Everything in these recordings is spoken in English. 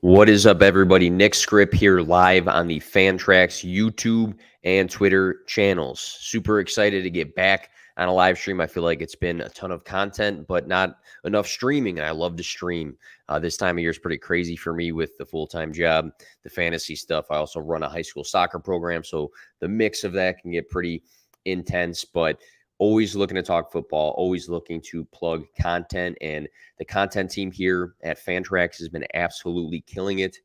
What is up, everybody? Nick Script here live on the Fantrax YouTube and Twitter channels. Super excited to get back on a live stream. I feel like it's been a ton of content, but not enough streaming, and I love to stream. This time of year is pretty crazy for me with the full-time job, the fantasy stuff. I also run a high school soccer program, so the mix of that can get pretty intense, but always looking to talk football, always looking to plug content, and the content team here at Fantrax has been absolutely killing it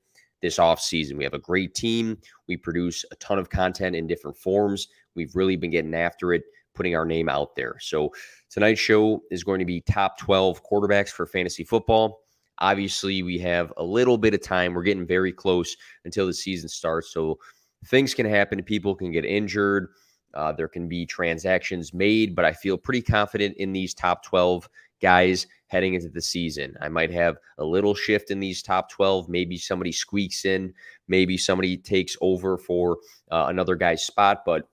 this offseason. We have a great team. We produce a ton of content in different forms. We've really been getting after it, putting our name out there. So tonight's show is going to be top 12 quarterbacks for fantasy football. Obviously, we have a little bit of time. We're getting very close until the season starts. So things can happen. People can get injured. There can be transactions made, but I feel pretty confident in these top 12 guys heading into the season. I might have a little shift in these top 12. Maybe somebody squeaks in. Maybe somebody takes over for another guy's spot. But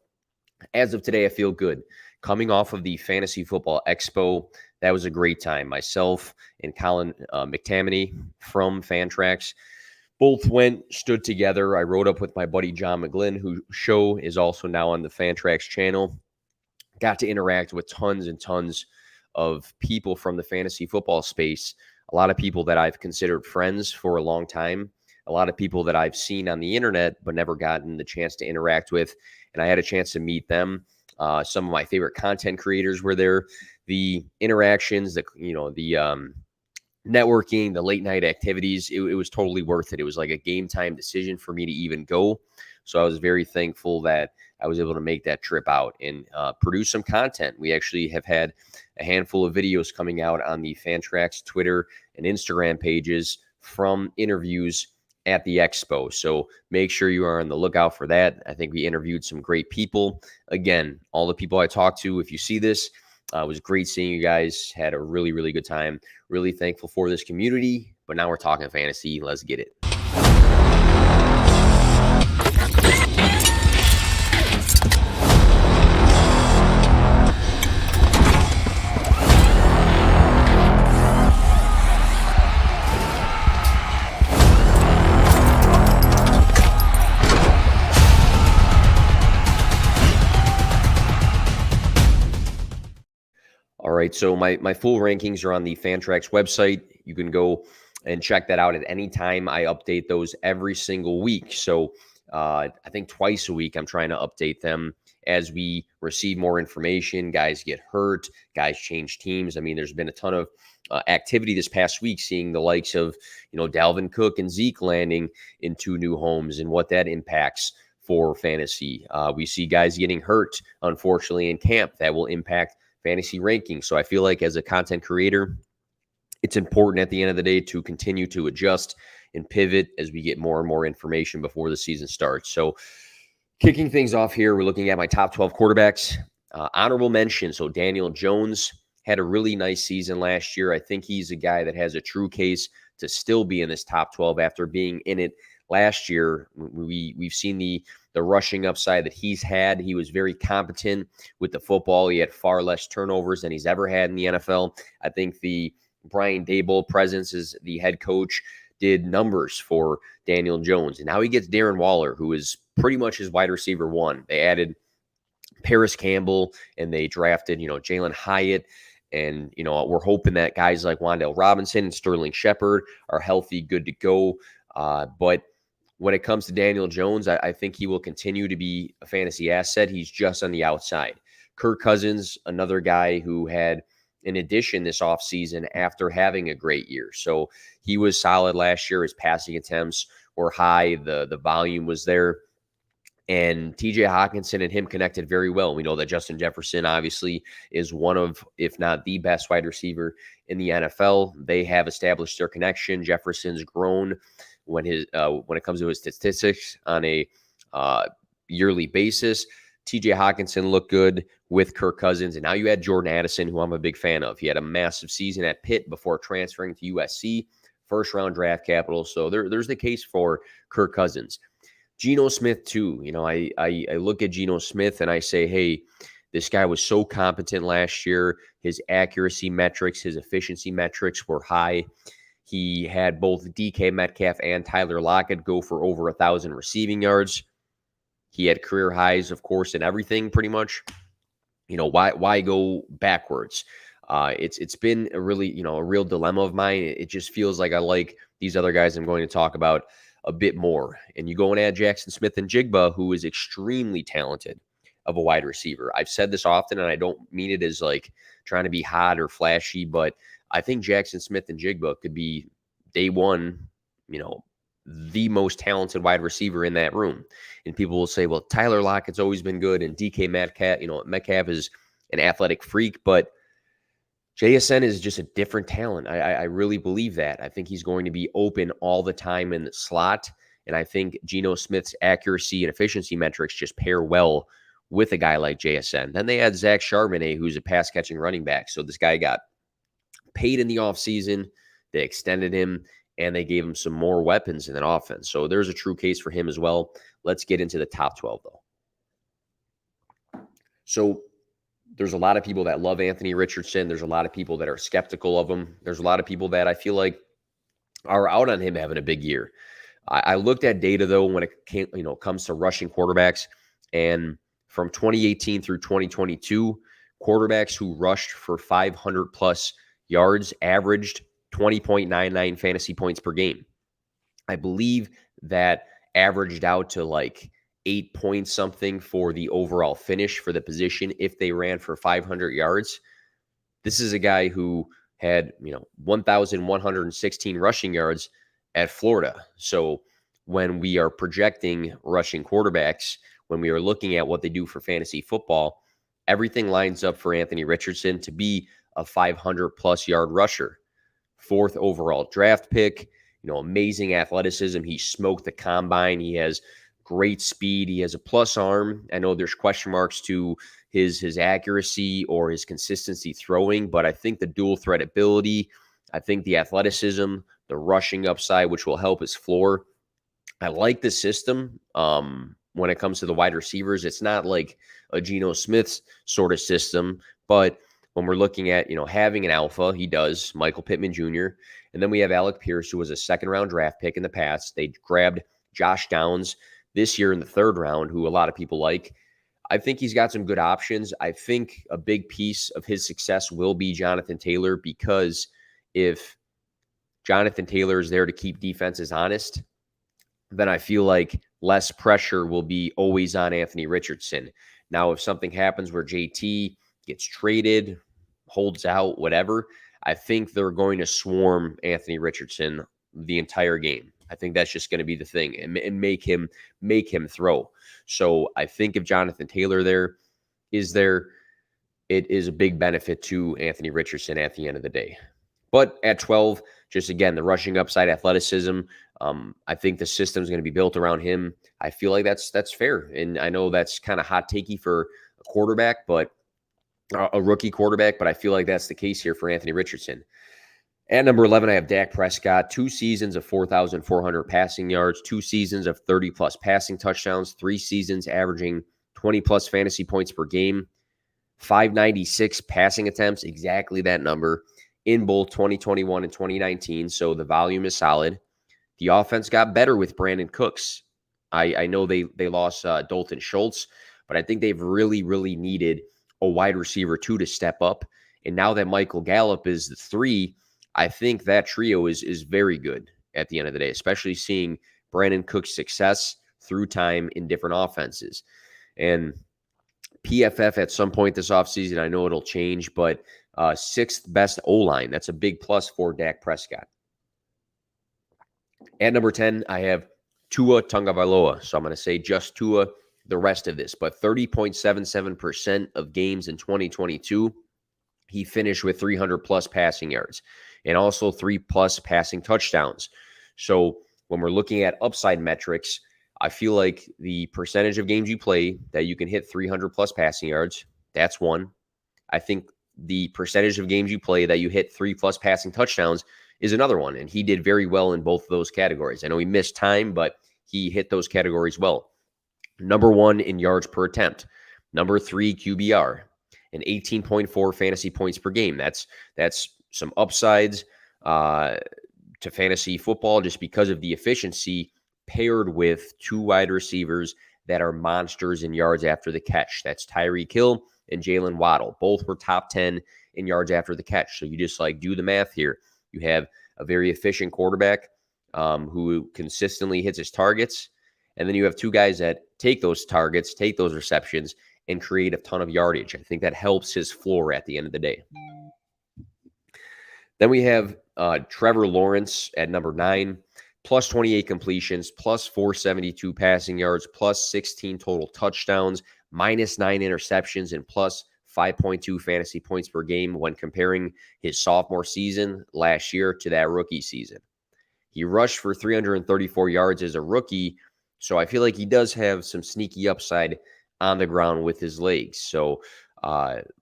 as of today, I feel good. Coming off of the Fantasy Football Expo, that was a great time. Myself and Colin McTammany from Fantrax both stood together. I rode up with my buddy John McGlynn, whose show is also now on the Fantrax channel. Got to interact with tons and tons of people from the fantasy football space. A lot of people that I've considered friends for a long time. A lot of people that I've seen on the internet but never gotten the chance to interact with. And I had a chance to meet them. Some of my favorite content creators were there. The interactions, the networking, the late night activities, it was totally worth it. It was like a game time decision for me to even go. So I was very thankful that I was able to make that trip out and produce some content. We actually have had a handful of videos coming out on the Fantrax Twitter and Instagram pages from interviews at the expo. So make sure you are on the lookout for that. I think we interviewed some great people. Again, all the people I talked to, if you see this, it was great seeing you guys. Had a really, really good time. Really thankful for this community. But now we're talking fantasy. Let's get it. All right, so my full rankings are on the Fantrax website. You can go and check that out at any time. I update those every single week. So I think twice a week I'm trying to update them as we receive more information. Guys get hurt, guys change teams. I mean, there's been a ton of activity this past week, seeing the likes of, Dalvin Cook and Zeke landing in 2 new homes and what that impacts for fantasy. We see guys getting hurt, unfortunately, in camp. That will impact fantasy rankings. So I feel like as a content creator, it's important at the end of the day to continue to adjust and pivot as we get more and more information before the season starts. So kicking things off here, we're looking at my top 12 quarterbacks. Honorable mention. So Daniel Jones had a really nice season last year. I think he's a guy that has a true case to still be in this top 12 after being in it last year. We've seen the rushing upside that he's had. He was very competent with the football. He had far less turnovers than he's ever had in the NFL. I think the Brian Daboll presence as the head coach did numbers for Daniel Jones. And now he gets Darren Waller, who is pretty much his wide receiver one. They added Paris Campbell and they drafted, Jalen Hyatt. And, we're hoping that guys like Wan'Dale Robinson and Sterling Shepard are healthy, good to go. But when it comes to Daniel Jones, I think he will continue to be a fantasy asset. He's just on the outside. Kirk Cousins, another guy who had an addition this offseason after having a great year. So he was solid last year. His passing attempts were high. The volume was there. And TJ Hawkinson and him connected very well. We know that Justin Jefferson obviously is one of, if not the best wide receiver in the NFL. They have established their connection. Jefferson's grown when it comes to his statistics on a yearly basis. TJ Hawkinson looked good with Kirk Cousins. And now you had Jordan Addison, who I'm a big fan of. He had a massive season at Pitt before transferring to USC, first-round draft capital. So there's the case for Kirk Cousins. Geno Smith, too. I look at Geno Smith and I say, hey, this guy was so competent last year. His accuracy metrics, his efficiency metrics were high. He had both DK Metcalf and Tyler Lockett go for over 1,000 receiving yards. He had career highs, of course, in everything pretty much. Why go backwards? It's been a really, a real dilemma of mine. It just feels like I like these other guys I'm going to talk about a bit more. And you go and add Jackson Smith and Jigba, who is extremely talented of a wide receiver. I've said this often, and I don't mean it as like trying to be hot or flashy, but I think Jackson Smith and Jigba could be day one, the most talented wide receiver in that room. And people will say, well, Tyler Lockett's always been good, and DK Metcalf, Metcalf is an athletic freak, but JSN is just a different talent. I really believe that. I think he's going to be open all the time in the slot, and I think Geno Smith's accuracy and efficiency metrics just pair well with a guy like JSN. Then they had Zach Charbonnet, who's a pass-catching running back. So this guy got paid in the offseason. They extended him, and they gave him some more weapons in that offense. So there's a true case for him as well. Let's get into the top 12, though. So there's a lot of people that love Anthony Richardson. There's a lot of people that are skeptical of him. There's a lot of people that I feel like are out on him having a big year. I looked at data, though, when it comes to rushing quarterbacks, and from 2018 through 2022, quarterbacks who rushed for 500-plus yards averaged 20.99 fantasy points per game. I believe that averaged out to like 8 points something for the overall finish for the position if they ran for 500 yards. This is a guy who had, 1,116 rushing yards at Florida. So when we are projecting rushing quarterbacks, when we are looking at what they do for fantasy football, everything lines up for Anthony Richardson to be a 500-plus yard rusher. 4th overall draft pick, amazing athleticism. He smoked the combine. He has great speed. He has a plus arm. I know there's question marks to his accuracy or his consistency throwing, but I think the dual threat ability, I think the athleticism, the rushing upside, which will help his floor. I like the system when it comes to the wide receivers. It's not like a Geno Smith's sort of system, but when we're looking at, having an alpha, he does, Michael Pittman Jr., and then we have Alec Pierce, who was a second-round draft pick in the past. They grabbed Josh Downs this year in the 3rd round, who a lot of people like. I think he's got some good options. I think a big piece of his success will be Jonathan Taylor, because if Jonathan Taylor is there to keep defenses honest, then I feel like less pressure will be always on Anthony Richardson. Now, if something happens where JT gets traded, holds out, whatever, I think they're going to swarm Anthony Richardson the entire game. I think that's just going to be the thing, and make him throw. So I think if Jonathan Taylor is there, it is a big benefit to Anthony Richardson at the end of the day. But at 12, just again, the rushing upside, athleticism, I think the system is going to be built around him. I feel like that's fair. And I know that's kind of hot takey for a quarterback, but a rookie quarterback, but I feel like that's the case here for Anthony Richardson. At number 11, I have Dak Prescott. 2 seasons of 4,400 passing yards, 2 seasons of 30-plus passing touchdowns, 3 seasons averaging 20-plus fantasy points per game, 596 passing attempts, exactly that number, in both 2021 and 2019, so the volume is solid. The offense got better with Brandon Cooks. I know they lost Dalton Schultz, but I think they've really, really needed a wide receiver 2 to step up. And now that Michael Gallup is the 3, I think that trio is very good at the end of the day, especially seeing Brandon Cook's success through time in different offenses. And PFF at some point this offseason, I know it'll change, but 6th best O-line. That's a big plus for Dak Prescott. At number 10, I have Tua Tagovailoa. So I'm going to say just Tua the rest of this, but 30.77% of games in 2022, he finished with 300-plus passing yards and also 3-plus passing touchdowns. So when we're looking at upside metrics, I feel like the percentage of games you play that you can hit 300-plus passing yards, that's one. I think the percentage of games you play that you hit 3-plus passing touchdowns is another one, and he did very well in both of those categories. I know he missed time, but he hit those categories well. Number 1 in yards per attempt. Number 3 QBR, and 18.4 fantasy points per game. That's some upsides to fantasy football just because of the efficiency paired with two wide receivers that are monsters in yards after the catch. That's Tyreek Hill and Jalen Waddle. Both were top 10 in yards after the catch. So you just like do the math here. You have a very efficient quarterback who consistently hits his targets. And then you have two guys that take those targets, take those receptions, and create a ton of yardage. I think that helps his floor at the end of the day. Then we have Trevor Lawrence at number 9, plus 28 completions, plus 472 passing yards, plus 16 total touchdowns, minus 9 interceptions, and plus 5.2 fantasy points per game when comparing his sophomore season last year to that rookie season. He rushed for 334 yards as a rookie, so I feel like he does have some sneaky upside on the ground with his legs. So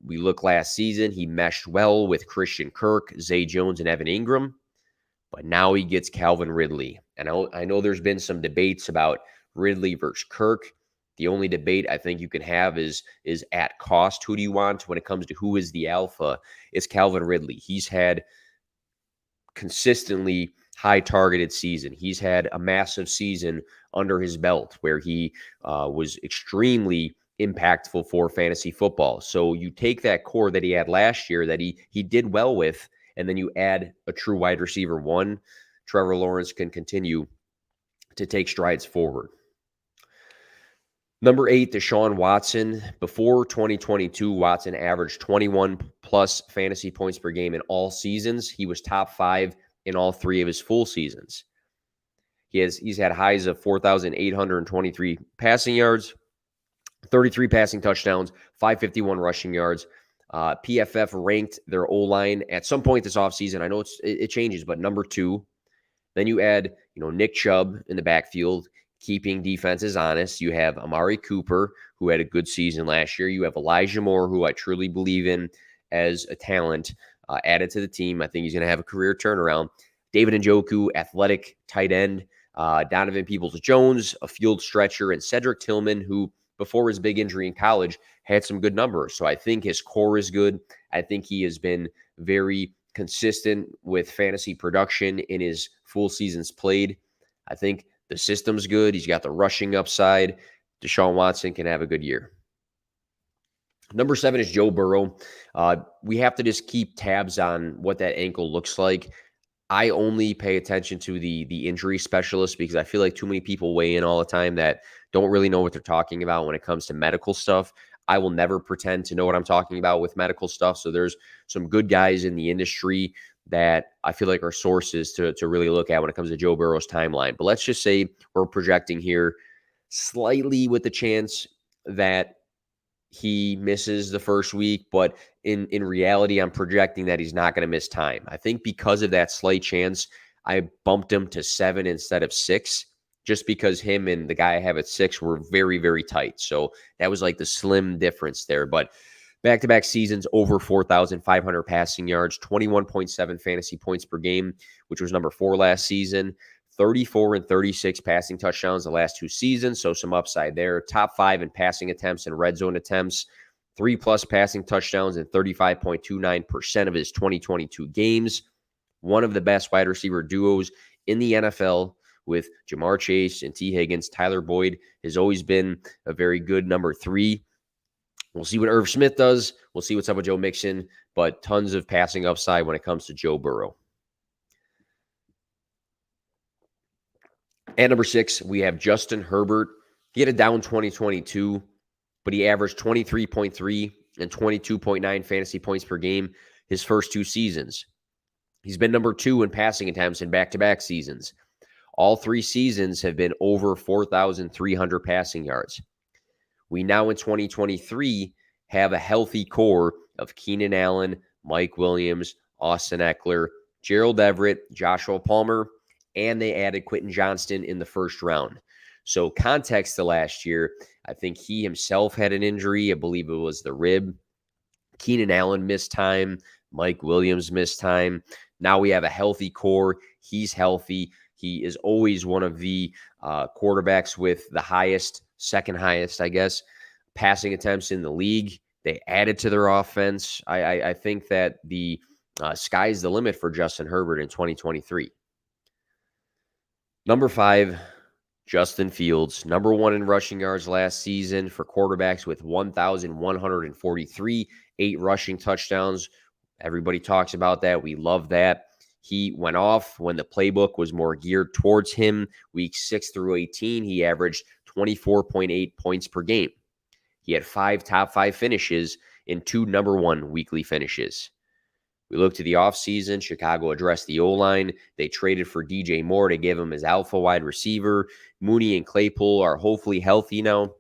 we look last season, he meshed well with Christian Kirk, Zay Jones, and Evan Ingram, but now he gets Calvin Ridley. And I know there's been some debates about Ridley versus Kirk. The only debate I think you can have is at cost. Who do you want when it comes to who is the alpha? It's Calvin Ridley. He's had consistently high targeted season. He's had a massive season under his belt where he was extremely impactful for fantasy football. So you take that core that he had last year that he did well with, and then you add a true wide receiver one, Trevor Lawrence can continue to take strides forward. Number 8, Deshaun Watson. Before 2022, Watson averaged 21 plus fantasy points per game in all seasons. He was top 5 in all 3 of his full seasons. He's had highs of 4,823 passing yards, 33 passing touchdowns, 551 rushing yards. PFF ranked their O-line at some point this offseason. I know it changes, but number 2. Then you add, Nick Chubb in the backfield, keeping defenses honest. You have Amari Cooper, who had a good season last year. You have Elijah Moore, who I truly believe in as a talent, added to the team. I think he's going to have a career turnaround. David Njoku, athletic tight end. Donovan Peoples-Jones, a field stretcher, and Cedric Tillman, who before his big injury in college had some good numbers. So I think his core is good. I think he has been very consistent with fantasy production in his full seasons played. I think the system's good. He's got the rushing upside. Deshaun Watson can have a good year. Number 7 is Joe Burrow. We have to just keep tabs on what that ankle looks like. I only pay attention to the injury specialist because I feel like too many people weigh in all the time that don't really know what they're talking about when it comes to medical stuff. I will never pretend to know what I'm talking about with medical stuff. So there's some good guys in the industry that I feel like are sources to really look at when it comes to Joe Burrow's timeline. But let's just say we're projecting here slightly with the chance that he misses the first week, but in reality, I'm projecting that he's not going to miss time. I think because of that slight chance, I bumped him to 7 instead of 6, just because him and the guy I have at 6 were very, very tight. So that was like the slim difference there. But back-to-back seasons, over 4,500 passing yards, 21.7 fantasy points per game, which was number 4 last season. 34 and 36 passing touchdowns the last 2 seasons, so some upside there. Top 5 in passing attempts and red zone attempts, 3+ passing touchdowns in 35.29% of his 2022 games. One of the best wide receiver duos in the NFL with Jamar Chase and T. Higgins. Tyler Boyd has always been a very good number 3. We'll see what Irv Smith does. We'll see what's up with Joe Mixon, but tons of passing upside when it comes to Joe Burrow. At number 6, we have Justin Herbert. He had a down 2022, but he averaged 23.3 and 22.9 fantasy points per game his first 2 seasons. He's been number 2 in passing attempts in back-to-back seasons. All 3 seasons have been over 4,300 passing yards. We now in 2023 have a healthy core of Keenan Allen, Mike Williams, Austin Eckler, Gerald Everett, Joshua Palmer, and they added Quentin Johnston in the first round. So context to last year, I think he himself had an injury. I believe it was the rib. Keenan Allen missed time. Mike Williams missed time. Now we have a healthy core. He's healthy. He is always one of the quarterbacks with the highest, second highest, I guess, passing attempts in the league. They added to their offense. I think that the sky's the limit for Justin Herbert in 2023. Number 5, Justin Fields, number 1 in rushing yards last season for quarterbacks with 1,143, 8 rushing touchdowns. Everybody talks about that. We love that. He went off when the playbook was more geared towards him. Weeks 6 through 18, he averaged 24.8 points per game. He had 5 top 5 finishes in 2 number 1 weekly finishes. We look to the offseason. Chicago addressed the O-line. They traded for DJ Moore to give him his alpha wide receiver. Mooney and Claypool are hopefully healthy now.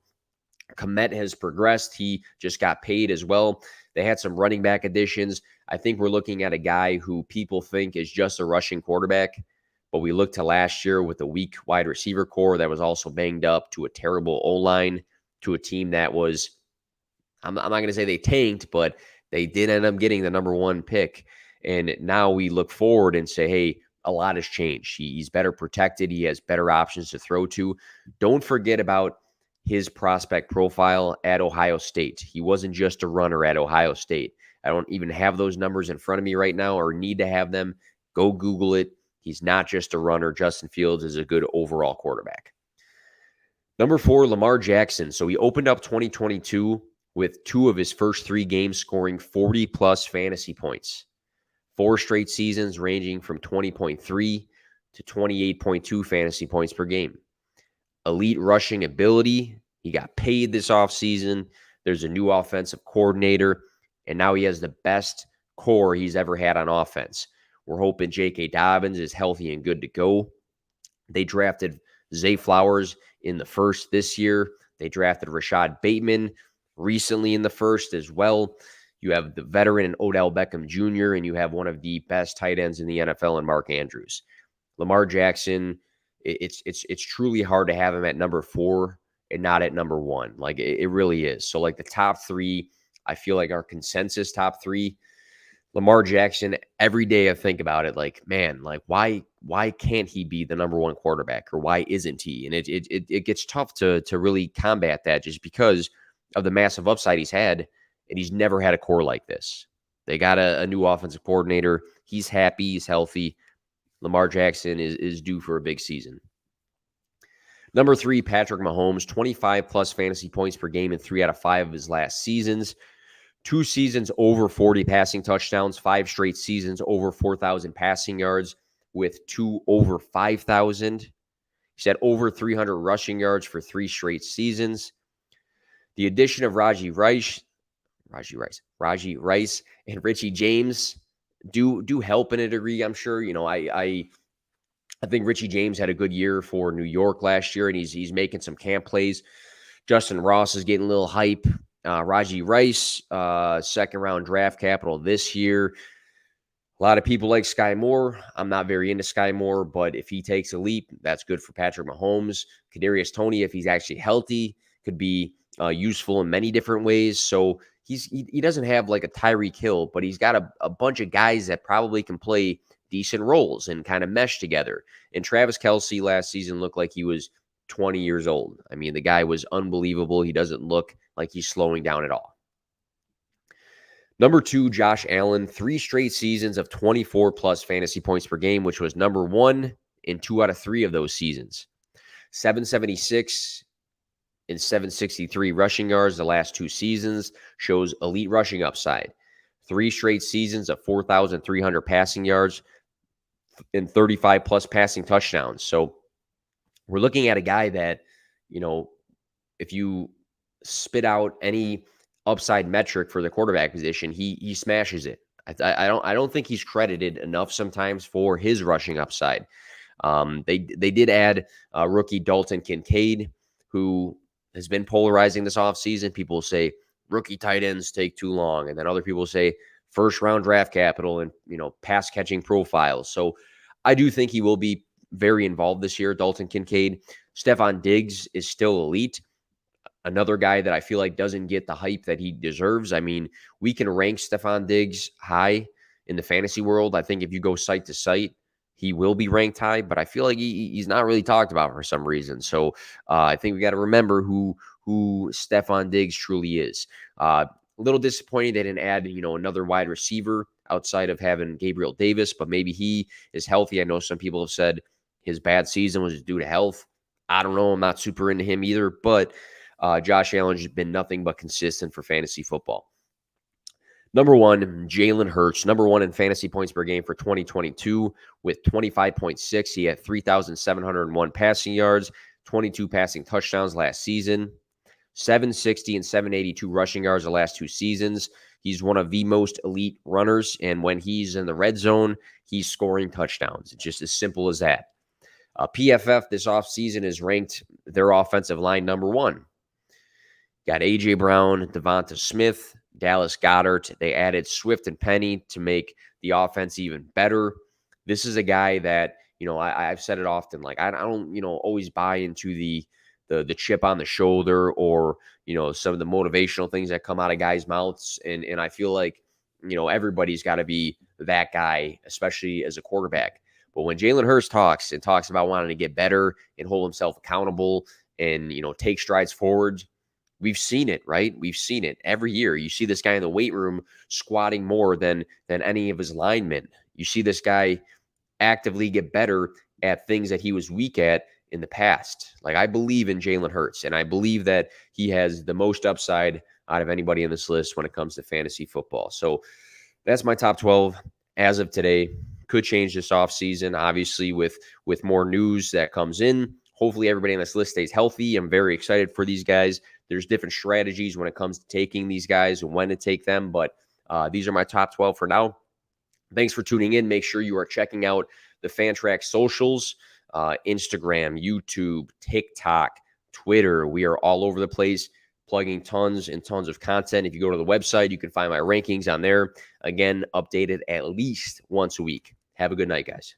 Kmet has progressed. He just got paid as well. They had some running back additions. I think we're looking at a guy who people think is just a rushing quarterback, but we looked to last year with a weak wide receiver core that was also banged up, to a terrible O-line, to a team that was, I'm not going to say they tanked, but they did end up getting the number 1 pick. And now we look forward and say, hey, a lot has changed. He's better protected. He has better options to throw to. Don't forget about his prospect profile at Ohio State. He wasn't just a runner at Ohio State. I don't even have those numbers in front of me right now or need to have them. Go Google it. He's not just a runner. Justin Fields is a good overall quarterback. Number 4, Lamar Jackson. So he opened up 2022 with 2 of his first 3 games scoring 40-plus fantasy points. 4 straight seasons ranging from 20.3 to 28.2 fantasy points per game. Elite rushing ability. He got paid this offseason. There's a new offensive coordinator, and now he has the best core he's ever had on offense. We're hoping J.K. Dobbins is healthy and good to go. They drafted Zay Flowers in the first this year. They drafted Rashad Bateman recently in the first as well. You have the veteran Odell Beckham Jr., and you have one of the best tight ends in the NFL in Mark Andrews. Lamar Jackson, it's truly hard to have him at number 4 and not at number 1. Like, it really is. So, like, the top 3, I feel like our consensus top 3, Lamar Jackson, every day I think about it, like, man, like, why can't he be the number 1 quarterback, or why isn't he? And it gets tough to really combat that, just because of the massive upside he's had, and he's never had a core like this. They got a new offensive coordinator. He's happy. He's healthy. Lamar Jackson is due for a big season. Number 3, Patrick Mahomes, 25-plus fantasy points per game in 3 out of 5 of his last seasons. 2 seasons over 40 passing touchdowns, 5 straight seasons over 4,000 passing yards, with 2 over 5,000. He's had over 300 rushing yards for 3 straight seasons. The addition of Raji Rice and Richie James do help in a degree, I'm sure. You know, I think Richie James had a good year for New York last year, and he's making some camp plays. Justin Ross is getting a little hype. Raji Rice, second-round draft capital this year. A lot of people like Sky Moore. I'm not very into Sky Moore, but if he takes a leap, that's good for Patrick Mahomes. Kadarius Toney, if he's actually healthy, could be useful in many different ways. So he doesn't have like a Tyreek Hill, but he's got a bunch of guys that probably can play decent roles and kind of mesh together. And Travis Kelce last season looked like he was 20 years old. I mean, the guy was unbelievable. He doesn't look like he's slowing down at all. Number 2, Josh Allen, 3 straight seasons of 24-plus fantasy points per game, which was number 1 in 2 out of 3 of those seasons. 776 and 763 rushing yards the last 2 seasons, shows elite rushing upside. 3 straight seasons of 4,300 passing yards and 35-plus passing touchdowns. So we're looking at a guy that, you know, if you spit out any upside metric for the quarterback position, he smashes it. I don't think he's credited enough sometimes for his rushing upside. They did add rookie Dalton Kincaid, who has been polarizing this offseason. People say rookie tight ends take too long, and then other people say first round draft capital and, you know, pass catching profiles. So I do think he will be very involved this year, Dalton Kincaid. Stephon Diggs is still elite. Another guy that I feel like doesn't get the hype that he deserves. I mean, we can rank Stephon Diggs high in the fantasy world. I think if you go site to site, he will be ranked high, but I feel like he's not really talked about for some reason. So I think we got to remember who Stephon Diggs truly is. A little disappointed they didn't add, you know, another wide receiver outside of having Gabriel Davis, but maybe he is healthy. I know some people have said his bad season was due to health. I don't know. I'm not super into him either, but Josh Allen has been nothing but consistent for fantasy football. Number one, Jalen Hurts, number one in fantasy points per game for 2022 with 25.6. He had 3,701 passing yards, 22 passing touchdowns last season, 760 and 782 rushing yards the last 2 seasons. He's one of the most elite runners, and when he's in the red zone, he's scoring touchdowns. It's just as simple as that. PFF this offseason has ranked their offensive line number one. Got A.J. Brown, Devonta Smith, Dallas Goedert. They added Swift and Penny to make the offense even better. This is a guy that, I've said it often, like I don't, always buy into the chip on the shoulder or, some of the motivational things that come out of guys' mouths. And I feel like, everybody's got to be that guy, especially as a quarterback. But when Jalen Hurts talks about wanting to get better and hold himself accountable and, take strides forward, we've seen it, right? We've seen it every year. You see this guy in the weight room squatting more than any of his linemen. You see this guy actively get better at things that he was weak at in the past. Like, I believe in Jalen Hurts, and I believe that he has the most upside out of anybody in this list when it comes to fantasy football. So that's my top 12 as of today. Could change this offseason, obviously, with more news that comes in. Hopefully everybody on this list stays healthy. I'm very excited for these guys. There's different strategies when it comes to taking these guys and when to take them, but these are my top 12 for now. Thanks for tuning in. Make sure you are checking out the Fantrax socials, Instagram, YouTube, TikTok, Twitter. We are all over the place, plugging tons and tons of content. If you go to the website, you can find my rankings on there. Again, updated at least once a week. Have a good night, guys.